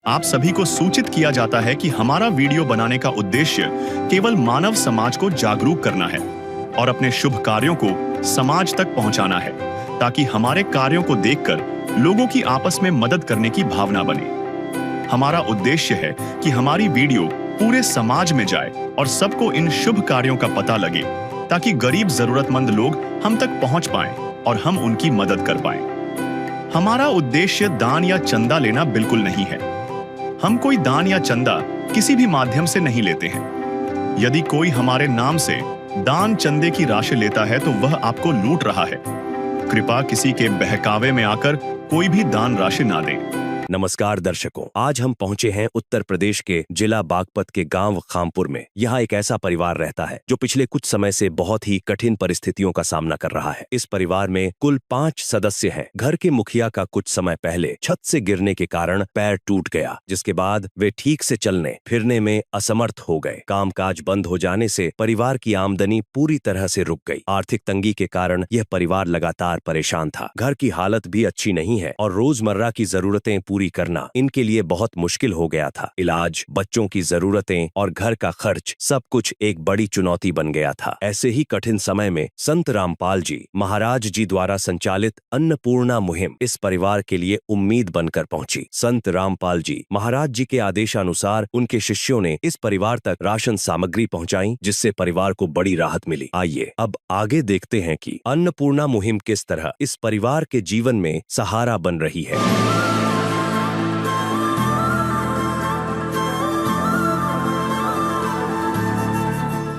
आप सभी को सूचित किया जाता है कि हमारा वीडियो बनाने का उद्देश्य केवल मानव समाज को जागरूक करना है और अपने शुभ कार्यों को समाज तक पहुंचाना है, ताकि हमारे कार्यों को देखकर लोगों की आपस में मदद करने की भावना बने। हमारा उद्देश्य है कि हमारी वीडियो पूरे समाज में जाए और सबको इन शुभ कार्यों का पता लगे, ताकि गरीब जरूरतमंद लोग हम तक पहुंच पाएं और हम उनकी मदद कर पाएं। हमारा उद्देश्य दान या चंदा लेना बिल्कुल नहीं है। हम कोई दान या चंदा किसी भी माध्यम से नहीं लेते हैं। यदि कोई हमारे नाम से दान चंदे की राशि लेता है तो वह आपको लूट रहा है। कृपया किसी के बहकावे में आकर कोई भी दान राशि ना दें। नमस्कार दर्शकों, आज हम पहुंचे हैं उत्तर प्रदेश के जिला बागपत के गांव खामपुर में। यहाँ एक ऐसा परिवार रहता है जो पिछले कुछ समय से बहुत ही कठिन परिस्थितियों का सामना कर रहा है। इस परिवार में कुल 5 सदस्य हैं। घर के मुखिया का कुछ समय पहले छत से गिरने के कारण पैर टूट गया, जिसके बाद वे ठीक से चलने फिरने में असमर्थ हो गए। कामकाज बंद हो जाने से परिवार की आमदनी पूरी तरह से रुक गई। आर्थिक तंगी के कारण यह परिवार लगातार परेशान था। घर की हालत भी अच्छी नहीं है और रोजमर्रा की जरूरतें पूरी करना इनके लिए बहुत मुश्किल हो गया था। इलाज, बच्चों की जरूरतें और घर का खर्च, सब कुछ एक बड़ी चुनौती बन गया था। ऐसे ही कठिन समय में संत रामपाल जी महाराज जी द्वारा संचालित अन्नपूर्णा मुहिम इस परिवार के लिए उम्मीद बनकर पहुंची। संत रामपाल जी महाराज जी के आदेशानुसार उनके शिष्यों ने इस परिवार तक राशन सामग्री पहुंचाई, जिससे परिवार को बड़ी राहत मिली। आइए अब आगे देखते हैं कि अन्नपूर्णा मुहिम किस तरह इस परिवार के जीवन में सहारा बन रही है।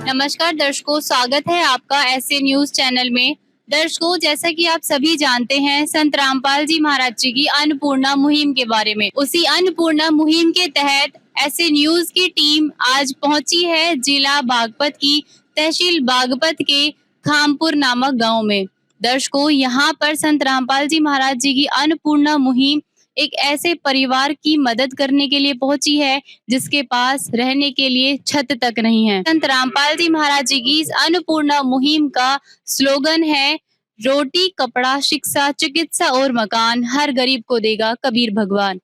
नमस्कार दर्शकों, स्वागत है आपका ऐसे न्यूज चैनल में। दर्शकों, जैसा कि आप सभी जानते हैं संत रामपाल जी महाराज जी की अन्नपूर्णा मुहिम के बारे में। उसी अन्नपूर्णा मुहिम के तहत ऐसे न्यूज की टीम आज पहुंची है जिला बागपत की तहसील बागपत के खामपुर नामक गांव में। दर्शकों, यहाँ पर संत रामपाल जी महाराज जी की अन्नपूर्णा मुहिम एक ऐसे परिवार की मदद करने के लिए पहुंची है जिसके पास रहने के लिए छत तक नहीं है। संत रामपाल जी महाराज जी की इस अन्नपूर्णा मुहिम का स्लोगन है, रोटी, कपड़ा, शिक्षा, चिकित्सा और मकान, हर गरीब को देगा कबीर भगवान।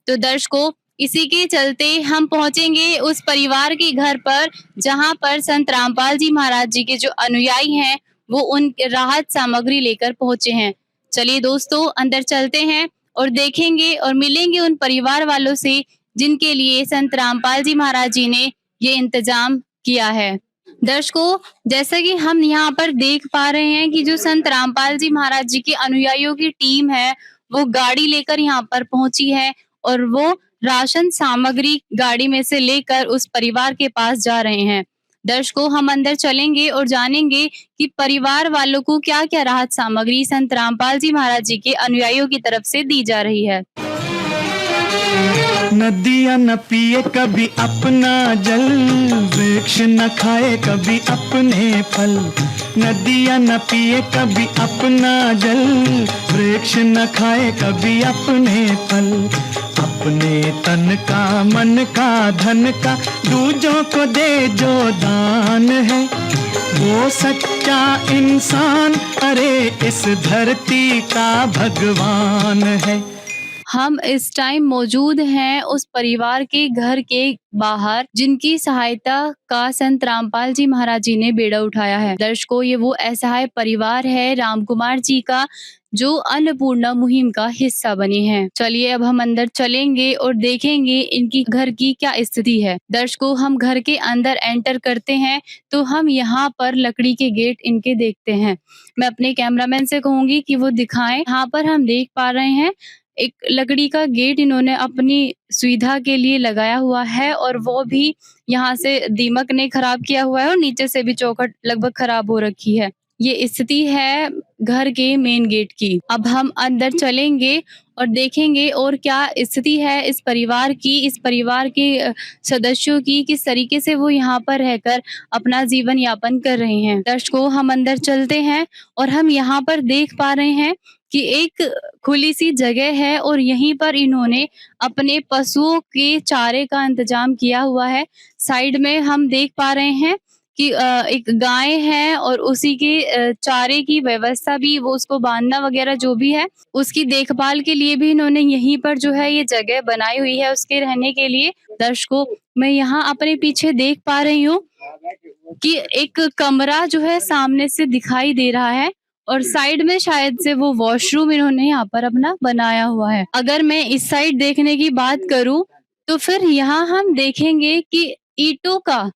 तो दर्शकों, इसी के चलते हम पहुंचेंगे उस परिवार के घर पर जहां पर संत रामपाल जी महाराज जी के जो अनुयायी हैं वो उन राहत सामग्री लेकर पहुंचे हैं। चलिए दोस्तों, अंदर चलते हैं और देखेंगे और मिलेंगे उन परिवार वालों से जिनके लिए संत रामपाल जी महाराज जी ने ये इंतजाम किया है। दर्शकों, जैसा कि हम यहाँ पर देख पा रहे हैं कि जो संत रामपाल जी महाराज जी के अनुयायियों की टीम है वो गाड़ी लेकर यहाँ पर पहुंची है और वो राशन सामग्री गाड़ी में से लेकर उस परिवार के पास जा रहे हैं। दर्शकों, हम अंदर चलेंगे और जानेंगे कि परिवार वालों को क्या क्या राहत सामग्री संत रामपाल जी महाराज जी के अनुयायियों की तरफ से दी जा रही है। नदियाँ न पिए कभी अपना जल, वृक्ष न खाए कभी अपने फल। नदियाँ न पिए कभी अपना जल, वृक्ष न खाए कभी अपने फल। अपने तन का, मन का, धन का दूजों को दे जो दान है, वो सच्चा इंसान, अरे इस धरती का भगवान है। हम इस टाइम मौजूद हैं उस परिवार के घर के बाहर जिनकी सहायता का संत रामपाल जी महाराज जी ने बेड़ा उठाया है। दर्शकों, ये वो असहाय परिवार है राम कुमार जी का जो अन्नपूर्णा मुहिम का हिस्सा बने हैं। चलिए अब हम अंदर चलेंगे और देखेंगे इनकी घर की क्या स्थिति है। दर्शकों, हम घर के अंदर एंटर करते हैं तो हम यहाँ पर लकड़ी के गेट इनके देखते हैं। मैं अपने कैमरामैन से कहूंगी कि वो दिखाएं। यहाँ पर हम देख पा रहे हैं एक लकड़ी का गेट इन्होंने अपनी सुविधा के लिए लगाया हुआ है और वो भी यहाँ से दीमक ने खराब किया हुआ है और नीचे से भी चौखट लगभग खराब हो रखी है। ये स्थिति है घर के मेन गेट की। अब हम अंदर चलेंगे और देखेंगे और क्या स्थिति है इस परिवार की, इस परिवार के सदस्यों की, किस तरीके से वो यहाँ पर रहकर अपना जीवन यापन कर रहे हैं। दर्शकों, हम अंदर चलते हैं और हम यहाँ पर देख पा रहे हैं कि एक खुली सी जगह है और यहीं पर इन्होंने अपने पशुओं के चारे का इंतजाम किया हुआ है। साइड में हम देख पा रहे हैं कि एक गाय है और उसी के चारे की व्यवस्था भी, वो उसको बांधना वगैरह जो भी है, उसकी देखभाल के लिए भी इन्होंने यहीं पर जो है ये जगह बनाई हुई है उसके रहने के लिए। दर्शकों, मैं यहाँ अपने पीछे देख पा रही हूँ कि एक कमरा जो है सामने से दिखाई दे रहा है और साइड में शायद से वो वॉशरूम इन्होंने यहाँ पर अपना बनाया हुआ है। अगर मैं इस साइड देखने की बात करूँ तो फिर यहाँ हम देखेंगे कि ईंटों का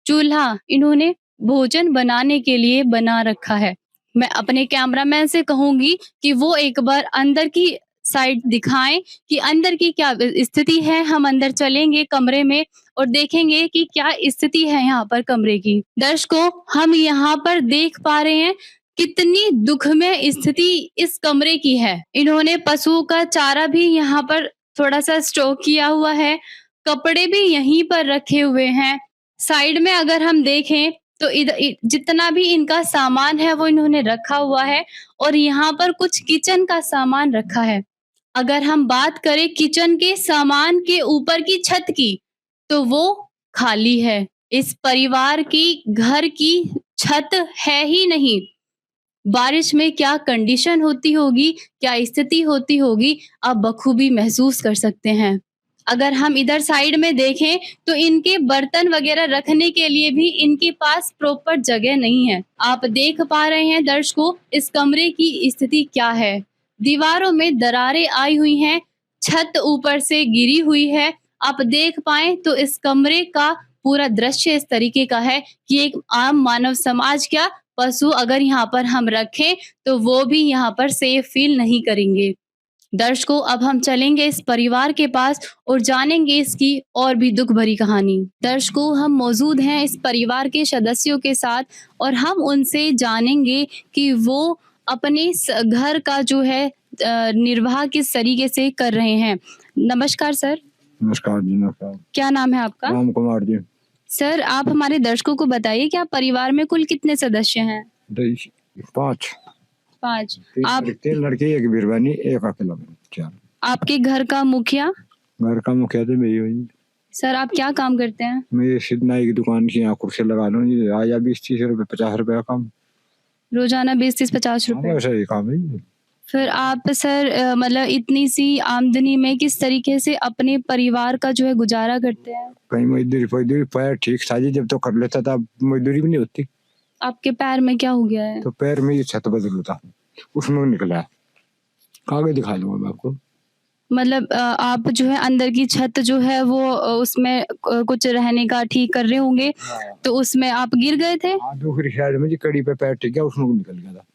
चूल्हा इन्होंने भोजन बनाने के लिए बना रखा है। मैं अपने कैमरामैन से कहूंगी कि वो एक बार अंदर की साइड दिखाएं कि अंदर की क्या स्थिति है। हम अंदर चलेंगे कमरे में और देखेंगे कि क्या स्थिति है यहाँ पर कमरे की। दर्शकों, हम यहाँ पर देख पा रहे हैं कितनी दुखमय स्थिति इस कमरे की है। इन्होंने पशुओं का चारा भी यहाँ पर थोड़ा सा स्टॉक किया हुआ है, कपड़े भी यहीं पर रखे हुए हैं। साइड में अगर हम देखें तो जितना भी इनका सामान है वो इन्होंने रखा हुआ है और यहाँ पर कुछ किचन का सामान रखा है। अगर हम बात करें किचन के सामान के ऊपर की छत की तो वो खाली है। इस परिवार की घर की छत है ही नहीं। बारिश में क्या कंडीशन होती होगी, क्या स्थिति होती होगी, आप बखूबी महसूस कर सकते हैं। अगर हम इधर साइड में देखें तो इनके बर्तन वगैरह रखने के लिए भी इनके पास प्रॉपर जगह नहीं है। आप देख पा रहे हैं दर्शकों, इस कमरे की स्थिति क्या है। दीवारों में दरारें आई हुई हैं, छत ऊपर से गिरी हुई है। आप देख पाएं तो इस कमरे का पूरा दृश्य इस तरीके का है कि एक आम मानव समाज क्या, पशु अगर यहाँ पर हम रखें तो वो भी यहाँ पर सेफ फील नहीं करेंगे। दर्शकों, अब हम चलेंगे इस परिवार के पास और जानेंगे इसकी और भी दुख भरी कहानी। दर्शकों, हम मौजूद हैं इस परिवार के सदस्यों के साथ और हम उनसे जानेंगे कि वो अपने घर का जो है निर्वाह किस तरीके से कर रहे हैं। नमस्कार सर। नमस्कार जी। नमस्कार। क्या नाम है आपका? राम कुमार जी। सर, आप हमारे दर्शकों को बताइए कि आप परिवार में कुल कितने सदस्य हैं? 5। आप 3 लड़के, एक बीरबानी, एक अकेला, 4। आपके घर का मुखिया? घर का मुखिया तो मैं ही हूँ। सर, आप क्या काम करते हैं? मैं सिद्ध नाई की दुकान की यहाँ कुर्सी लगा लूँ जी। आया 20-30 रुपए, 50 रुपए का काम। रोजाना 20-30-50 हाँ, रुपए? वैसा ही काम है। फिर आप सर मतलब इतनी सी आमदनी में किस तरीके से अपने परिवार का जो है गुजारा करते हैं? कहीं मजदूरी पैर ठीक था जी, जब तो कर लेता था, मजदूरी भी नहीं होती। आपके पैर में क्या हो गया है? तो पैर में ये छत बदल था, उसमें निकला है। कागज दिखा दूंगा मैं आपको। मतलब आप जो है अंदर की छत जो है वो उसमें कुछ रहने का ठीक कर रहे होंगे, तो उसमें आप गिर गए थे? हाँ, दूसरी साइड में जी कड़ी पे पैर टिक गया, उसमें निकल गया था।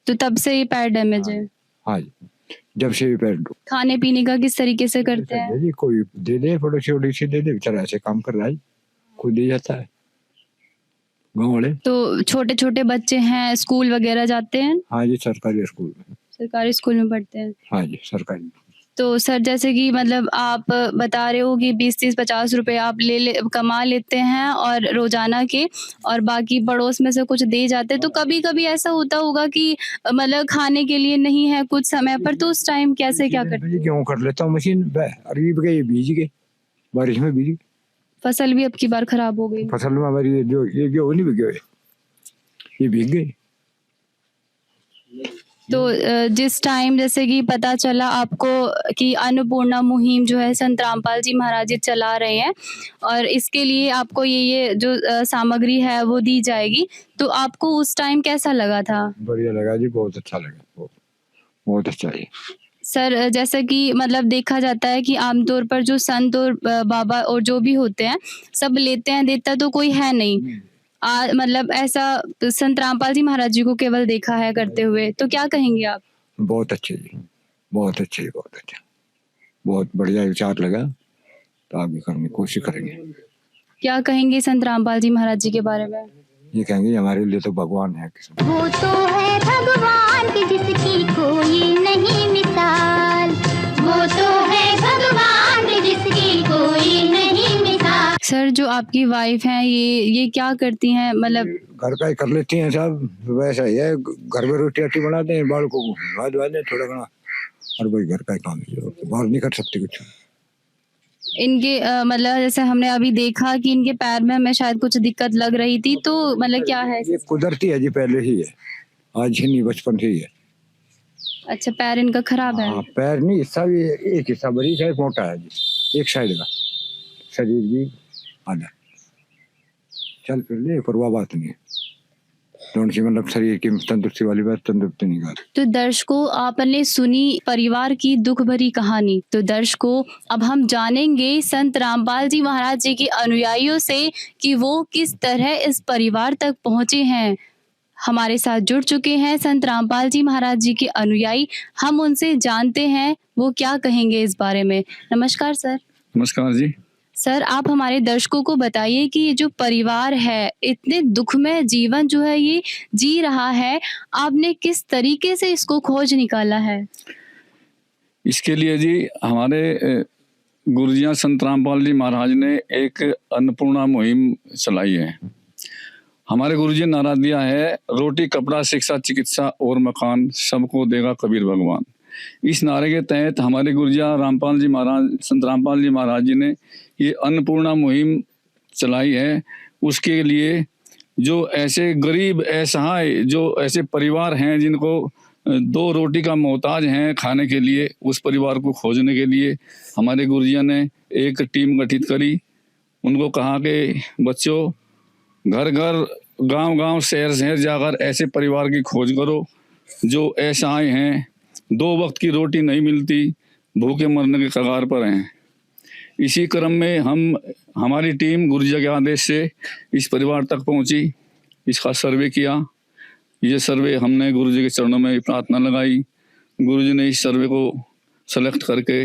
तो तब से ये पैर डैमेज है? हाँ जी, जब से भी पैर। खाने पीने का किस तरीके से करते हैं? जी, कोई दे दे, पड़ोसी उड़ोसी दे दे, बेचारा ऐसे काम कर रहा है, कोई दे जाता है गाँव वाले। तो छोटे छोटे बच्चे हैं, स्कूल वगैरह जाते हैं? हाँ जी, सरकारी स्कूल में। सरकारी स्कूल में पढ़ते हैं? हाँ जी, सरकारी। तो सर, जैसे कि मतलब आप बता रहे हो कि 20-30-50 रुपए आप कमा लेते हैं और रोजाना के, और बाकी पड़ोस में से कुछ दे जाते हैं, तो कभी कभी ऐसा होता होगा कि मतलब खाने के लिए नहीं है कुछ समय पर, तो उस टाइम कैसे क्या करते हैं? गेहूँ कर लेता हूँ मशीन, अरबी गई, बीज गए, बारिश में बीज। फसल भी अब की बार खराब हो गई? फसल में हमारी जो ये गेहूँ नहीं बिके, ये भीग गई। तो जिस टाइम जैसे कि पता चला आपको कि अन्नपूर्णा मुहिम जो है संत रामपाल जी महाराज जी चला रहे हैं और इसके लिए आपको ये जो सामग्री है वो दी जाएगी, तो आपको उस टाइम कैसा लगा था? बढ़िया लगा जी, बहुत अच्छा लगा, बहुत अच्छा है। सर, जैसा कि मतलब देखा जाता है कि आमतौर पर जो संत और बाबा और जो भी होते हैं सब लेते हैं, देता तो कोई है नहीं। मतलब ऐसा संत रामपाल जी महाराज जी को केवल देखा है करते हुए, तो क्या कहेंगे आप? बहुत अच्छे जी, बहुत अच्छे, बहुत अच्छा, बहुत बढ़िया विचार लगा, तो आगे करने की कोशिश करेंगे। क्या कहेंगे संत रामपाल जी महाराज जी के बारे में? ये कहेंगे हमारे लिए तो भगवान है। वो तो है भगवान की जिसकी कोई नहीं मिसाल, वो तो है भगवान की जिसकी कोई नहीं मिसाल। सर, जो आपकी वाइफ हैं ये क्या करती हैं? मतलब घर का ही कर लेती हैं साहब, वैसा ही है, घर में रोटी आटी बनाते हैं, बाल को धुला धुला दें थोड़ा घना, और वही घर का ही काम है, बाहर नहीं कर सकते कुछ। इनके मतलब जैसे हमने अभी देखा कि इनके पैर में हमें शायद कुछ दिक्कत लग रही थी, तो मतलब क्या है? ये कुदरती है जी, पहले ही है, आज ही नहीं, बचपन से ही है। अच्छा, पैर इनका खराब है। हाँ, पैर नहीं, हिस्सा भी एक हिस्सा बरीक है, मोटा है जी, एक साइड का, शरीर भी आधा, चल फिर ले, परवाह बात नहीं है। थोड़ी सी मतलब शरीर की तंदुरुस्ती वाली बात, तंदुरुस्ती नहीं कर। तो दर्शकों, आपने सुनी परिवार की दुख भरी कहानी। तो दर्शकों, अब हम जानेंगे संत रामपाल जी महाराज जी के अनुयायियों से कि वो किस तरह इस परिवार तक पहुंचे हैं। हमारे साथ जुड़ चुके हैं संत रामपाल जी महाराज जी के अनुयायी। हम उनसे जानते हैं वो क्या कहेंगे इस बारे में। नमस्कार सर। नमस्कार जी। सर, आप हमारे दर्शकों को बताइए कि ये जो परिवार है, इतने दुखमय जीवन जो है ये जी रहा है, आपने किस तरीके से इसको खोज निकाला है? इसके लिए जी हमारे गुरुजियाँ संत रामपाल जी महाराज ने एक अन्नपूर्णा मुहिम चलाई है। हमारे गुरुजी ने नारा दिया है, रोटी कपड़ा शिक्षा चिकित्सा और मकान सबको देगा कबीर भगवान। इस नारे के तहत हमारे गुरुजिया रामपाल जी महाराज, संत रामपाल जी महाराज जी ने ये अन्नपूर्णा मुहिम चलाई है। उसके लिए जो ऐसे गरीब असहाय जो ऐसे परिवार हैं जिनको 2 रोटी का मोहताज हैं खाने के लिए, उस परिवार को खोजने के लिए हमारे गुरुजिया ने एक टीम गठित करी। उनको कहा कि बच्चों, घर घर गांव गांव शहर शहर जाकर ऐसे परिवार की खोज करो जो असहाय हैं, 2 वक्त की रोटी नहीं मिलती, भूखे मरने के कगार पर हैं। इसी क्रम में हमारी टीम गुरुजी के आदेश से इस परिवार तक पहुंची, इसका सर्वे किया। ये सर्वे हमने गुरुजी के चरणों में प्रार्थना लगाई। गुरुजी ने इस सर्वे को सेलेक्ट करके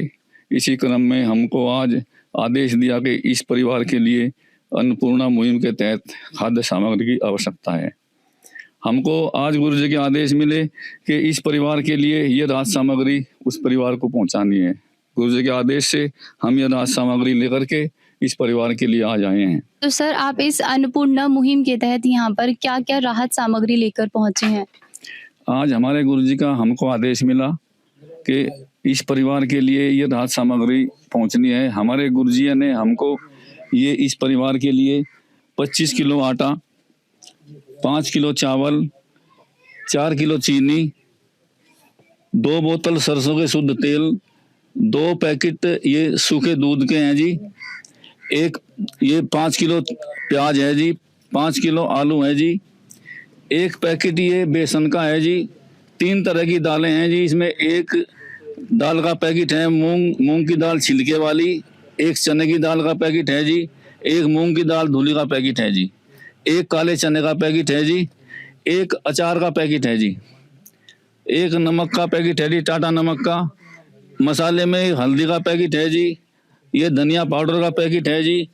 इसी क्रम में हमको आज आदेश दिया कि इस परिवार के लिए अन्नपूर्णा मुहिम के तहत खाद्य सामग्री की आवश्यकता है। हमको आज गुरुजी के आदेश मिले कि इस परिवार के लिए ये राहत सामग्री उस परिवार को पहुंचानी है। गुरुजी के आदेश से हम ये राहत सामग्री लेकर के इस परिवार के लिए आज आए हैं। तो सर, आप इस अन्नपूर्णा मुहिम के तहत यहाँ पर क्या क्या राहत सामग्री लेकर पहुंचे हैं? आज हमारे गुरुजी का हमको आदेश मिला कि इस परिवार के लिए ये राहत सामग्री पहुंचनी है। हमारे गुरुजी ने हमको ये इस परिवार के लिए 25 किलो आटा, 5 किलो चावल, 4 किलो चीनी, 2 बोतल सरसों के शुद्ध तेल, 2 पैकेट ये सूखे दूध के हैं जी, एक ये 5 किलो प्याज है जी, 5 किलो आलू है जी, 1 पैकेट ये बेसन का है जी, 3 तरह की दालें हैं जी। इसमें एक दाल का पैकेट है मूंग की दाल छिलके वाली, 1 चने की दाल का पैकेट है जी, 1 मूंग की दाल धुली का पैकेट है जी, 1 काले चने का पैकेट है जी, 1 अचार का पैकेट है जी, 1 नमक का पैकेट है जी, टाटा नमक का। मसाले में हल्दी का पैकेट है जी, ये धनिया पाउडर का पैकेट है जी,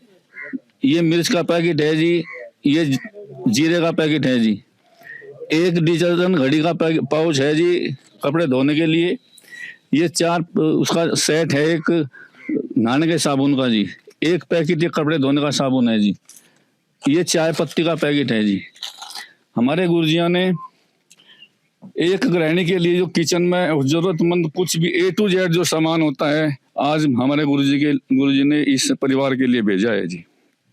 ये मिर्च का पैकेट है जी, ये जीरे का पैकेट है जी, 1 डिटर्जेंट घड़ी का पाउच है जी कपड़े धोने के लिए, ये 4 उसका सेट है, एक नहाने के साबुन का जी, 1 पैकेट ये कपड़े धोने का साबुन है जी, ये चाय पत्ती का पैकेट है जी। हमारे गुरुजिया ने एक गृहिणी के लिए जो किचन में जरूरतमंद कुछ भी A to Z जो सामान होता है, आज हमारे गुरुजी ने इस परिवार के लिए भेजा है जी।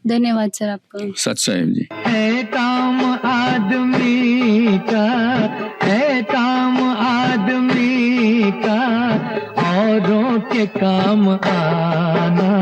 धन्यवाद सर आपका। सच्चाई जी। है काम आदमी का, है काम आदमी का, औरों के काम आना,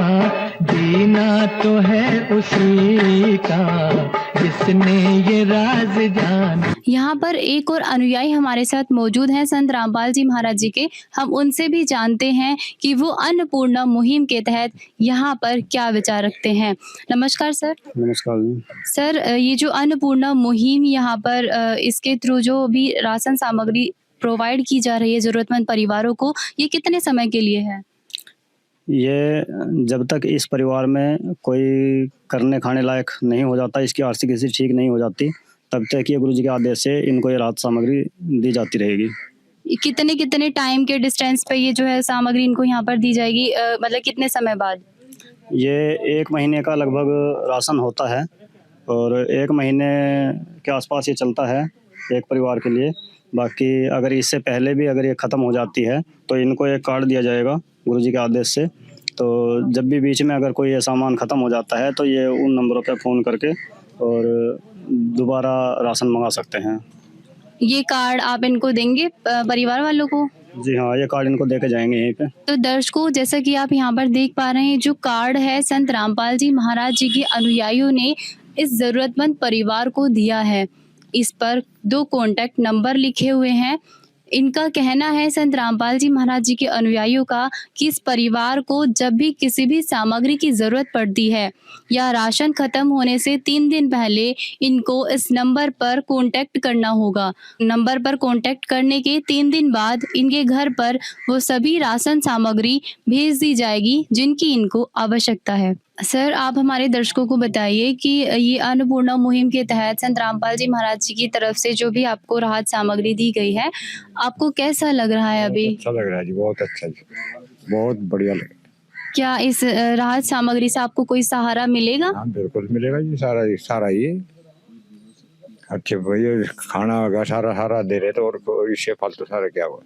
जीना तो है उसी का जिसने ये राज जाना। यहाँ पर एक और अनुयायी हमारे साथ मौजूद हैं संत रामपाल जी महाराज जी के। हम उनसे भी जानते हैं कि वो अन्नपूर्णा मुहिम के तहत यहाँ पर क्या विचार रखते हैं। नमस्कार सर। नमस्कार जी। सर, ये जो अन्नपूर्णा मुहिम यहाँ पर इसके थ्रू जो भी राशन सामग्री प्रोवाइड की जा रही है जरूरतमंद परिवारों को, ये कितने समय के लिए है? ये जब तक इस परिवार में कोई करने खाने लायक नहीं हो जाता, इसकी आर्थिक स्थिति ठीक नहीं हो जाती, तब तक ये गुरुजी के आदेश से इनको ये राहत सामग्री दी जाती रहेगी। कितने कितने टाइम के डिस्टेंस पे ये जो है सामग्री इनको यहाँ पर दी जाएगी, मतलब कितने समय बाद? ये 1 महीने का लगभग राशन होता है और 1 महीने के आसपास ये चलता है एक परिवार के लिए। बाकी अगर इससे पहले भी अगर ये ख़त्म हो जाती है तो इनको एक कार्ड दिया जाएगा गुरुजी के आदेश से, तो जब भी बीच में अगर कोई ये सामान ख़त्म हो जाता है तो ये उन नंबरों पे फ़ोन करके और दोबारा राशन मंगा सकते हैं। ये कार्ड आप इनको देंगे परिवार वालों को? जी हाँ, ये कार्ड इनको दे के जाएंगे यहीं पे। तो दर्शकों, जैसा कि आप यहाँ पर देख पा रहे हैं, जो कार्ड है संत रामपाल जी महाराज जी के अनुयायियों ने इस जरूरतमंद परिवार को दिया है। इस पर 2 कॉन्टैक्ट नंबर लिखे हुए हैं। इनका कहना है संत रामपाल जी महाराज जी के अनुयायियों का कि इस परिवार को जब भी किसी भी सामग्री की जरूरत पड़ती है या राशन खत्म होने से 3 दिन पहले इनको इस नंबर पर कांटेक्ट करना होगा। नंबर पर कांटेक्ट करने के 3 दिन बाद इनके घर पर वो सभी राशन सामग्री भेज दी जाएगी जिनकी इनको आवश्यकता है। सर, आप हमारे दर्शकों को बताइए कि ये अन्नपूर्णा मुहिम के तहत संत रामपाल जी महाराज जी की तरफ से जो भी आपको राहत सामग्री दी गई है, आपको कैसा लग रहा है अभी? अच्छा लग रहा है जी, बहुत अच्छा जी, बहुत बढ़िया लग रहा है। क्या इस राहत सामग्री से आपको कोई सहारा मिलेगा? हाँ बिल्कुल मिलेगा जी, सारा ये अच्छे भैया खाना होगा, सारा दे रहे तो और इससे फालतू सारा क्या हुआ।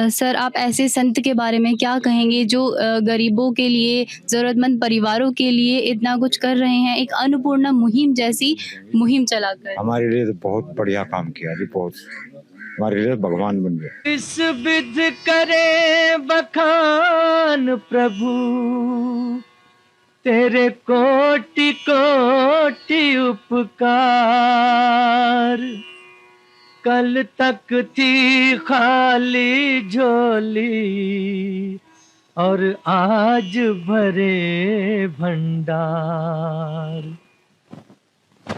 सर, आप ऐसे संत के बारे में क्या कहेंगे जो गरीबों के लिए, जरूरतमंद परिवारों के लिए इतना कुछ कर रहे हैं, एक अन्नपूर्णा मुहिम जैसी मुहिम चलाकर? हमारे लिए तो बहुत बढ़िया काम किया जी, बहुत हमारे लिए भगवान बन गए। इस विध करे बखान प्रभु, तेरे कोटि कोटि उपकार। कल तक थी खाली झोली और आज भरे भंडार।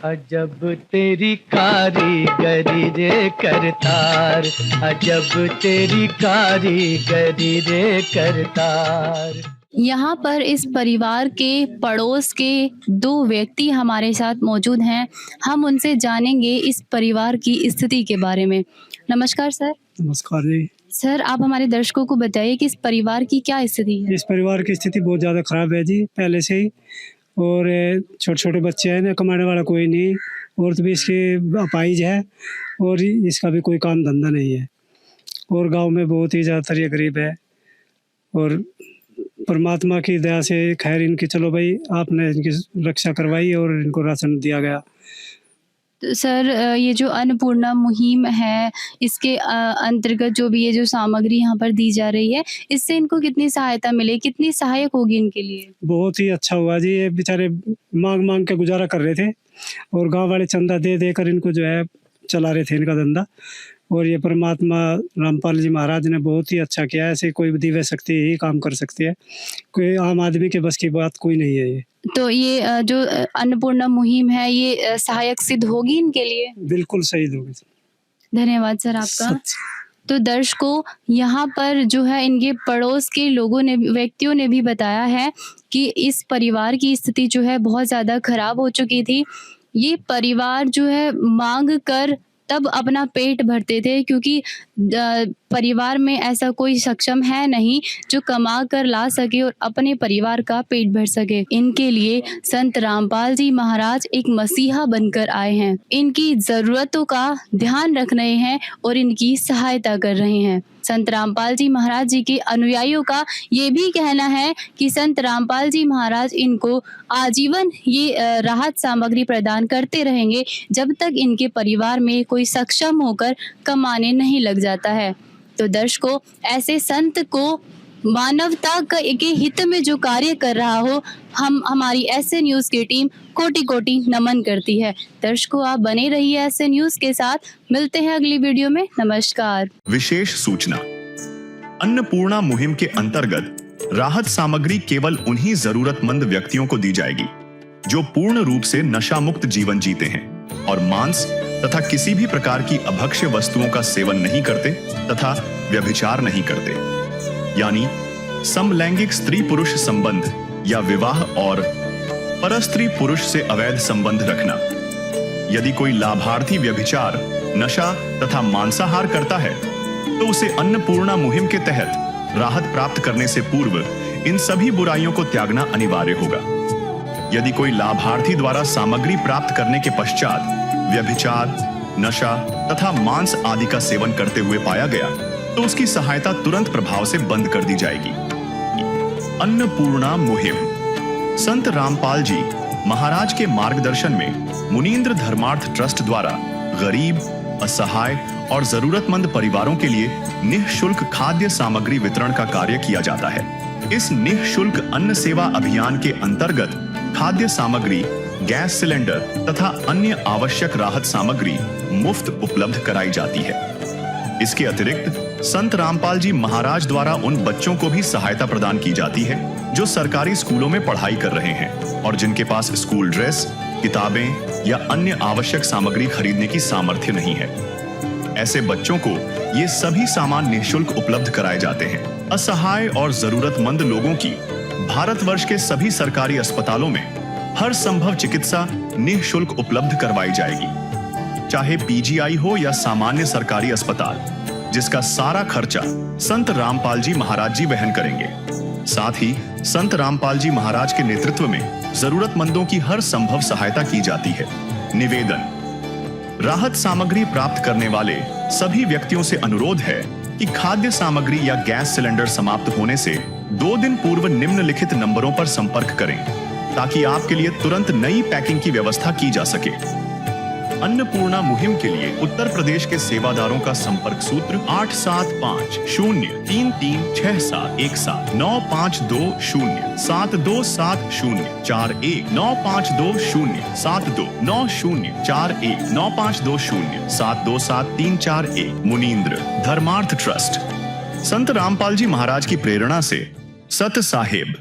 अजब तेरी कारीगरी रे करतार, अजब तेरी कारीगरी रे करतार। यहाँ पर इस परिवार के पड़ोस के 2 व्यक्ति हमारे साथ मौजूद हैं। हम उनसे जानेंगे इस परिवार की स्थिति के बारे में। नमस्कार सर। नमस्कार जी। सर, आप हमारे दर्शकों को बताइए कि इस परिवार की क्या स्थिति है? इस परिवार की स्थिति बहुत ज़्यादा खराब है जी पहले से ही, और छोटे छोटे बच्चे हैं, कमाने वाला कोई नहीं, औरत भी इसकी अपाहिज है और इसका भी कोई काम धंधा नहीं है, और गांव में बहुत ही ज़्यादातर ये गरीब है। और परमात्मा की दया से खैर इनकी, चलो भाई आपने इनकी रक्षा करवाई और इनको राशन दिया गया। तो सर, ये जो अन्नपूर्णा मुहिम है, इसके अंतर्गत जो भी ये जो सामग्री यहाँ पर दी जा रही है, इससे इनको कितनी सहायता मिले, कितनी सहायक होगी इनके लिए? बहुत ही अच्छा हुआ जी। ये बेचारे मांग मांग के गुजारा कर रहे थे और गांव वाले चंदा दे देकर इनको जो है चला रहे थे इनका धंधा, और ये परमात्मा रामपाल जी महाराज ने बहुत ही अच्छा किया। ऐसे कोई दिव्य शक्ति ही काम कर सकती है, कोई आम आदमी के बस की बात कोई नहीं है ये। तो ये जो अन्नपूर्णा मुहिम है, ये सहायक सिद्ध होगी इनके लिए? बिल्कुल सही होगी। धन्यवाद सर आपका। तो दर्शकों, यहाँ पर जो है इनके पड़ोस के लोगों ने, व्यक्तियों ने भी बताया है कि इस परिवार की स्थिति जो है बहुत ज़्यादा खराब हो चुकी थी। ये परिवार जो है मांग कर तब अपना पेट भरते थे, क्योंकि परिवार में ऐसा कोई सक्षम है नहीं जो कमा कर ला सके और अपने परिवार का पेट भर सके। इनके लिए संत रामपाल जी महाराज एक मसीहा बनकर आए हैं, इनकी जरूरतों का ध्यान रख रहे हैं और इनकी सहायता कर रहे हैं। संत रामपाल जी महाराज जी के अनुयायियों का ये भी कहना है कि संत रामपाल जी महाराज इनको आजीवन ये राहत सामग्री प्रदान करते रहेंगे जब तक इनके परिवार में कोई सक्षम होकर कमाने नहीं लग जाता है। तो दर्शकों, ऐसे संत को मानवता के हित में जो कार्य कर रहा हो, हमारी ऐसे न्यूज की टीम कोटि कोटि नमन करती है। दर्शकों, आप बने रहिए ऐसे न्यूज के साथ। मिलते हैं अगली वीडियो में। नमस्कार। विशेष सूचना, अन्नपूर्णा मुहिम के अंतर्गत राहत सामग्री केवल उन्हीं जरूरतमंद व्यक्तियों को दी जाएगी जो पूर्ण रूप से नशा मुक्त जीवन जीते हैं और मांस तथा किसी भी प्रकार की अभक्ष्य वस्तुओं का सेवन नहीं करते तथा व्यभिचार नहीं करते, यानी समलैंगिक स्त्री पुरुष संबंध या विवाह और परस्त्री पुरुष से अवैध संबंध रखना। यदि कोई लाभार्थी व्यभिचार, नशा तथा मांसाहार करता है तो उसे अन्नपूर्णा मुहिम के तहत राहत प्राप्त करने से पूर्व इन सभी बुराइयों को त्यागना अनिवार्य होगा। यदि कोई लाभार्थी द्वारा सामग्री प्राप्त करने के पश्चात व्यभिचार, नशा तथा मांस आदि का सेवन करते हुए पाया गया तो उसकी सहायता तुरंत प्रभाव से बंद कर दी जाएगी। अन्नपूर्णा मुहिम। संत रामपाल जी महाराज के मार्गदर्शन में मुनींद्र धर्मार्थ ट्रस्ट द्वारा गरीब, असहाय और जरूरतमंद परिवारों के लिए निःशुल्क खाद्य सामग्री वितरण का कार्य किया जाता है। इस निःशुल्क अन्न सेवा अभियान के अंतर्गत खाद्य सामग्री, गैस सिलेंडर तथा अन्य आवश्यक राहत सामग्री मुफ्त उपलब्ध कराई जाती है। इसके अतिरिक्त संत रामपाल जी महाराज द्वारा उन बच्चों को भी सहायता प्रदान की जाती है जो सरकारी स्कूलों में पढ़ाई कर रहे हैं और जिनके पास स्कूल ड्रेस, किताबें या अन्य आवश्यक सामग्री खरीदने की सामर्थ्य नहीं है। ऐसे बच्चों को ये सभी सामान निःशुल्क उपलब्ध कराए जाते हैं। असहाय और जरूरतमंद लोगों की भारतवर्ष के सभी सरकारी अस्पतालों में हर संभव चिकित्सा निःशुल्क उपलब्ध करवाई जाएगी, चाहे पीजीआई हो या सामान्य सरकारी अस्पताल, जिसका सारा खर्चा संत रामपाल जी महाराज जी वहन करेंगे। साथ ही संत रामपाल जी महाराज के नेतृत्व में जरूरतमंदों की हर संभव सहायता की जाती है। निवेदन: राहत सामग्री प्राप्त करने वाले सभी व्यक्तियों से अनुरोध है कि खाद्य सामग्री या गैस सिलेंडर समाप्त होने से 2 दिन पूर्व निम्नलिखित नंबरों पर संपर्क करें ताकि आपके लिए तुरंत नई पैकिंग की व्यवस्था की जा सके। अन्नपूर्णा मुहिम के लिए उत्तर प्रदेश के सेवादारों का संपर्क सूत्र 8550336717 9520727041 952072909041 9520727341। मुनींद्र धर्मार्थ ट्रस्ट। संत रामपाल जी महाराज की प्रेरणा से सत साहिब